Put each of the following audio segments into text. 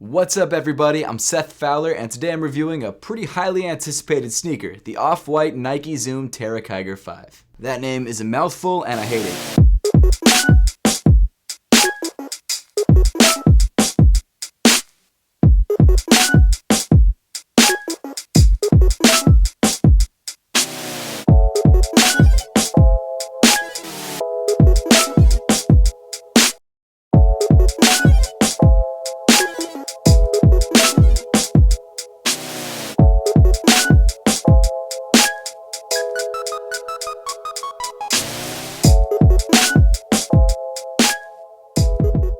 What's up everybody, I'm Seth Fowler and today I'm reviewing a pretty highly anticipated sneaker, the off-white Nike Zoom Terra Kiger 5. That name is a mouthful and I hate it.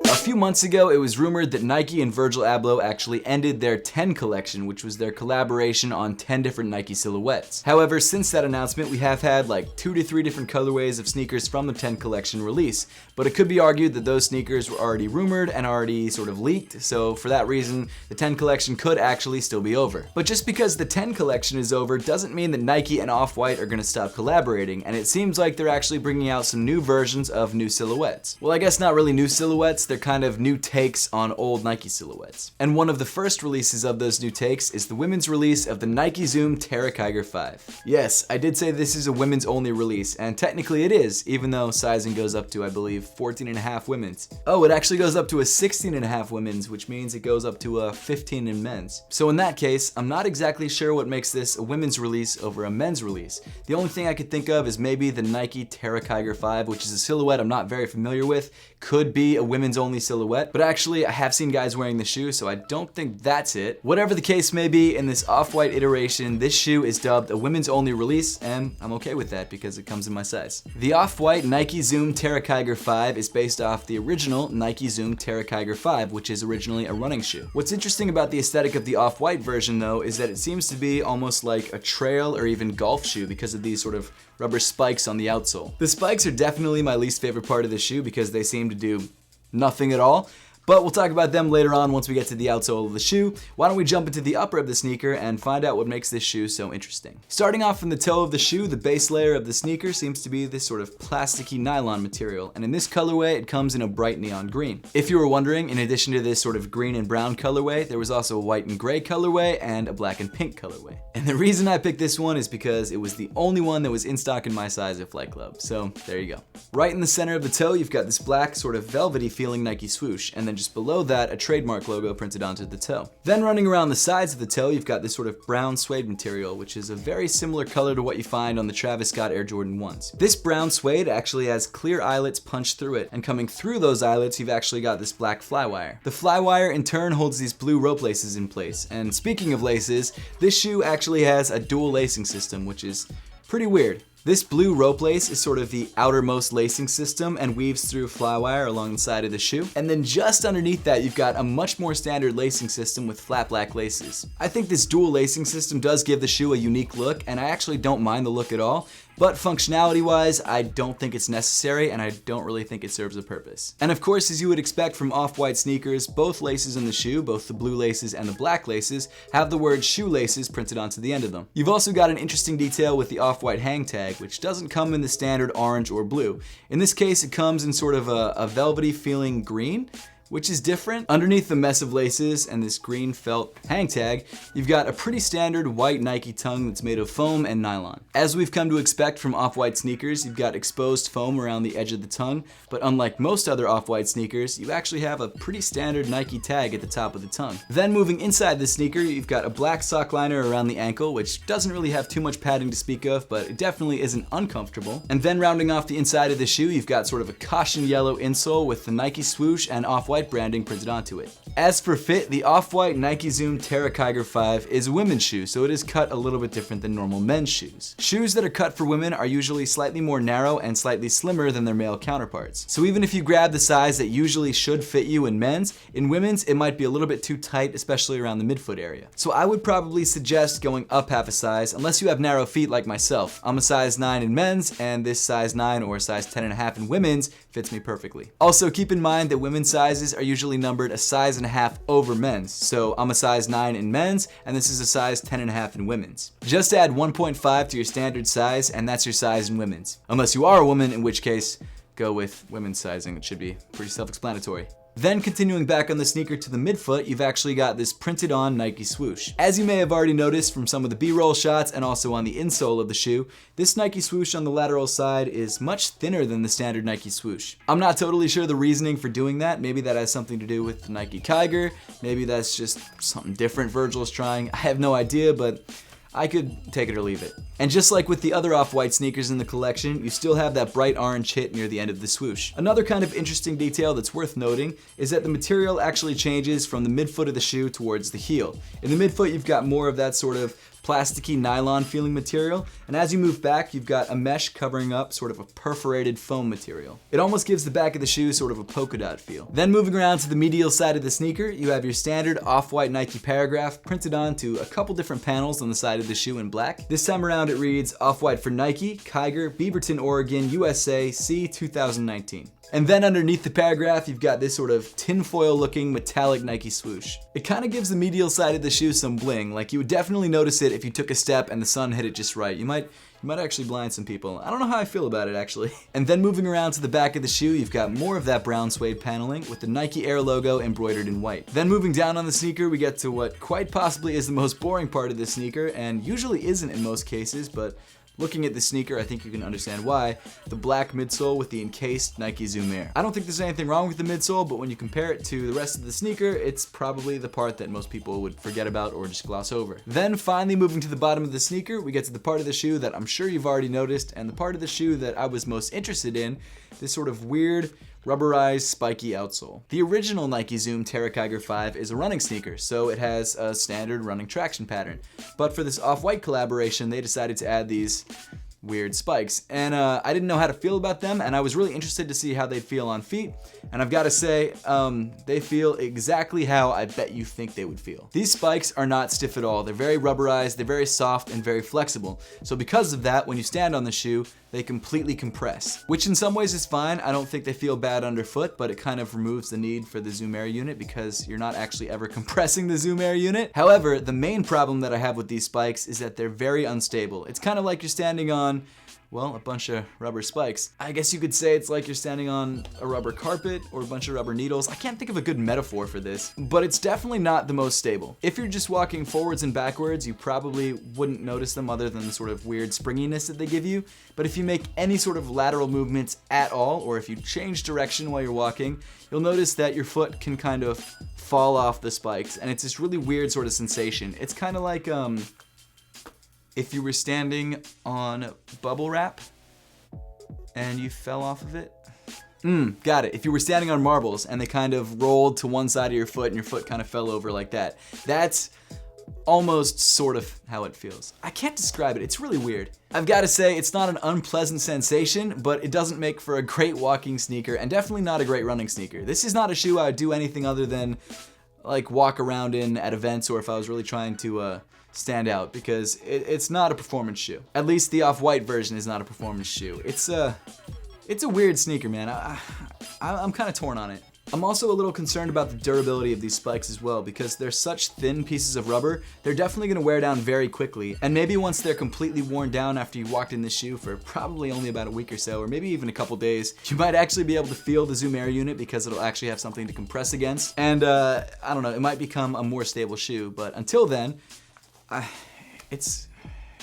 A few months ago, it was rumored that Nike and Virgil Abloh actually ended their 10 collection, which was their collaboration on 10 different Nike silhouettes. However, since that announcement, we have had like 2 to 3 different colorways of sneakers from the 10 collection release, but it could be argued that those sneakers were already rumored and already sort of leaked, so for that reason, the 10 collection could actually still be over. But just because the 10 collection is over doesn't mean that Nike and Off-White are gonna stop collaborating, and it seems like they're actually bringing out some new versions of new silhouettes. Well, I guess not really new silhouettes, they're kind of new takes on old Nike silhouettes. And one of the first releases of those new takes is the women's release of the Nike Zoom Terra Kiger 5. Yes, I did say this is a women's only release, and technically it is, even though sizing goes up to, I believe, 14.5 women's. Oh, it actually goes up to a 16.5 women's, which means it goes up to a 15 in men's. So in that case, I'm not exactly sure what makes this a women's release over a men's release. The only thing I could think of is maybe the Nike Terra Kiger 5, which is a silhouette I'm not very familiar with, could be a women's only silhouette, but actually I have seen guys wearing the shoe, so I don't think that's it. Whatever the case may be, in this off-white iteration, this shoe is dubbed a women's only release, and I'm okay with that because it comes in my size. The off-white Nike Zoom Terra Kiger 5 is based off the original Nike Zoom Terra Kiger 5, which is originally a running shoe. What's interesting about the aesthetic of the off-white version though is that it seems to be almost like a trail or even golf shoe because of these sort of rubber spikes on the outsole. The spikes are definitely my least favorite part of the shoe because they seem to do nothing at all. But we'll talk about them later on once we get to the outsole of the shoe. Why don't we jump into the upper of the sneaker and find out what makes this shoe so interesting. Starting off from the toe of the shoe, the base layer of the sneaker seems to be this sort of plasticky nylon material, and in this colorway it comes in a bright neon green. If you were wondering, in addition to this sort of green and brown colorway, there was also a white and gray colorway and a black and pink colorway. And the reason I picked this one is because it was the only one that was in stock in my size at Flight Club, so there you go. Right in the center of the toe, you've got this black sort of velvety feeling Nike swoosh, and then just below that, a trademark logo printed onto the toe. Then running around the sides of the toe, you've got this sort of brown suede material, which is a very similar color to what you find on the Travis Scott Air Jordan 1s. This brown suede actually has clear eyelets punched through it, and coming through those eyelets, you've actually got this black flywire. The flywire in turn holds these blue rope laces in place, and speaking of laces, this shoe actually has a dual lacing system, which is pretty weird. This blue rope lace is sort of the outermost lacing system and weaves through flywire along the side of the shoe. And then just underneath that, you've got a much more standard lacing system with flat black laces. I think this dual lacing system does give the shoe a unique look, and I actually don't mind the look at all. But functionality-wise, I don't think it's necessary, and I don't really think it serves a purpose. And of course, as you would expect from off-white sneakers, both laces in the shoe, both the blue laces and the black laces, have the word shoelaces printed onto the end of them. You've also got an interesting detail with the off-white hang tag, which doesn't come in the standard orange or blue. In this case, it comes in sort of a velvety feeling green, which is different. Underneath the mess of laces and this green felt hang tag, you've got a pretty standard white Nike tongue that's made of foam and nylon. As we've come to expect from off-white sneakers, you've got exposed foam around the edge of the tongue, but unlike most other off-white sneakers, you actually have a pretty standard Nike tag at the top of the tongue. Then moving inside the sneaker, you've got a black sock liner around the ankle, which doesn't really have too much padding to speak of, but it definitely isn't uncomfortable. And then rounding off the inside of the shoe, you've got sort of a caution yellow insole with the Nike swoosh and off-white branding printed onto it. As for fit, the off-white Nike Zoom Terra Kiger 5 is a women's shoe, so it is cut a little bit different than normal men's shoes. Shoes that are cut for women are usually slightly more narrow and slightly slimmer than their male counterparts. So even if you grab the size that usually should fit you in men's, in women's it might be a little bit too tight, especially around the midfoot area. So I would probably suggest going up half a size, unless you have narrow feet like myself. I'm a size 9 in men's, and this size 9 or size 10.5 in women's fits me perfectly. Also keep in mind that women's sizes are usually numbered a size and a half over men's. So I'm a size 9 in men's, and this is a size 10.5 in women's. Just add 1.5 to your standard size, and that's your size in women's. Unless you are a woman, in which case, go with women's sizing. It should be pretty self-explanatory. Then continuing back on the sneaker to the midfoot, you've actually got this printed on Nike swoosh. As you may have already noticed from some of the B-roll shots and also on the insole of the shoe, this Nike swoosh on the lateral side is much thinner than the standard Nike swoosh. I'm not totally sure the reasoning for doing that. Maybe that has something to do with the Nike Kiger. Maybe that's just something different Virgil's trying. I have no idea, but I could take it or leave it. And just like with the other off-white sneakers in the collection, you still have that bright orange hit near the end of the swoosh. Another kind of interesting detail that's worth noting is that the material actually changes from the midfoot of the shoe towards the heel. In the midfoot, you've got more of that sort of plasticky nylon feeling material, and as you move back, you've got a mesh covering up sort of a perforated foam material. It almost gives the back of the shoe sort of a polka dot feel. Then moving around to the medial side of the sneaker, you have your standard off-white Nike paragraph printed onto a couple different panels on the side of the shoe in black. This time around it reads off-white for Nike, Kiger, Beaverton, Oregon, USA, C 2019. And then underneath the paragraph, you've got this sort of tinfoil looking metallic Nike swoosh. It kind of gives the medial side of the shoe some bling, like you would definitely notice it if you took a step and the sun hit it just right. You might actually blind some people. I don't know how I feel about it actually. And then moving around to the back of the shoe, you've got more of that brown suede paneling with the Nike Air logo embroidered in white. Then moving down on the sneaker, we get to what quite possibly is the most boring part of the sneaker, and usually isn't in most cases, but looking at the sneaker, I think you can understand why. The black midsole with the encased Nike Zoom Air. I don't think there's anything wrong with the midsole, but when you compare it to the rest of the sneaker, it's probably the part that most people would forget about or just gloss over. Then finally moving to the bottom of the sneaker, we get to the part of the shoe that I'm sure you've already noticed, and the part of the shoe that I was most interested in, this sort of weird rubberized spiky outsole. The original Nike Zoom Terra Kiger 5 is a running sneaker, so it has a standard running traction pattern. But for this off-white collaboration, they decided to add these weird spikes, and I didn't know how to feel about them, and I was really interested to see how they'd feel on feet, and I've got to say, they feel exactly how I bet you think they would feel. These spikes are not stiff at all. They're very rubberized, they're very soft, and very flexible. So because of that, when you stand on the shoe, they completely compress, which in some ways is fine. I don't think they feel bad underfoot, but it kind of removes the need for the Zoom Air unit because you're not actually ever compressing the Zoom Air unit. However, the main problem that I have with these spikes is that they're very unstable. It's kind of like you're standing on, well, a bunch of rubber spikes. I guess you could say it's like you're standing on a rubber carpet or a bunch of rubber needles. I can't think of a good metaphor for this, but it's definitely not the most stable. If you're just walking forwards and backwards, you probably wouldn't notice them other than the sort of weird springiness that they give you. But if you make any sort of lateral movements at all, or if you change direction while you're walking, you'll notice that your foot can kind of fall off the spikes, and it's this really weird sort of sensation. It's kind of like, if you were standing on bubble wrap and you fell off of it. Got it. If you were standing on marbles and they kind of rolled to one side of your foot and your foot kind of fell over like that. That's almost sort of how it feels. I can't describe it. It's really weird. I've got to say, it's not an unpleasant sensation, but it doesn't make for a great walking sneaker and definitely not a great running sneaker. This is not a shoe I would do anything other than like walk around in at events or if I was really trying to stand out, because it's not a performance shoe. At least the off-white version is not a performance shoe. It's a weird sneaker, man. I'm kind of torn on it. I'm also a little concerned about the durability of these spikes as well, because they're such thin pieces of rubber, they're definitely going to wear down very quickly, and maybe once they're completely worn down after you walked in this shoe for probably only about a week or so, or maybe even a couple days, you might actually be able to feel the Zoom Air unit because it'll actually have something to compress against, and I don't know, it might become a more stable shoe, but until then, it's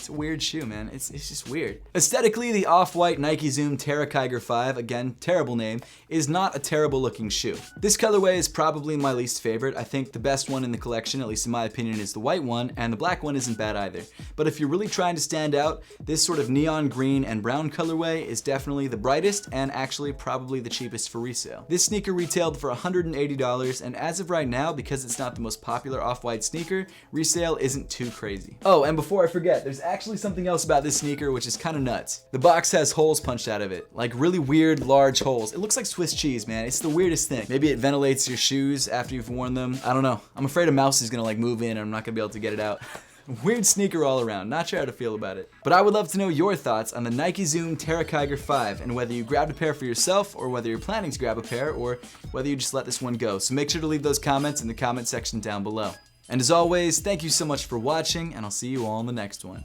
a weird shoe, man. It's just weird. Aesthetically, the off-white Nike Zoom Terra Kiger 5, again, terrible name, is not a terrible looking shoe. This colorway is probably my least favorite. I think the best one in the collection, at least in my opinion, is the white one, and the black one isn't bad either. But if you're really trying to stand out, this sort of neon green and brown colorway is definitely the brightest and actually probably the cheapest for resale. This sneaker retailed for $180, and as of right now, because it's not the most popular off-white sneaker, resale isn't too crazy. Oh, and before I forget, there's actually something else about this sneaker which is kind of nuts. The box has holes punched out of it, like really weird large holes. It looks like Swiss cheese, man. It's the weirdest thing. Maybe it ventilates your shoes after you've worn them. I don't know. I'm afraid a mouse is gonna like move in and I'm not gonna be able to get it out. Weird sneaker all around. Not sure how to feel about it. But I would love to know your thoughts on the Nike Zoom Terra Kiger 5 and whether you grabbed a pair for yourself or whether you're planning to grab a pair or whether you just let this one go. So make sure to leave those comments in the comment section down below. And as always, thank you so much for watching, and I'll see you all in the next one.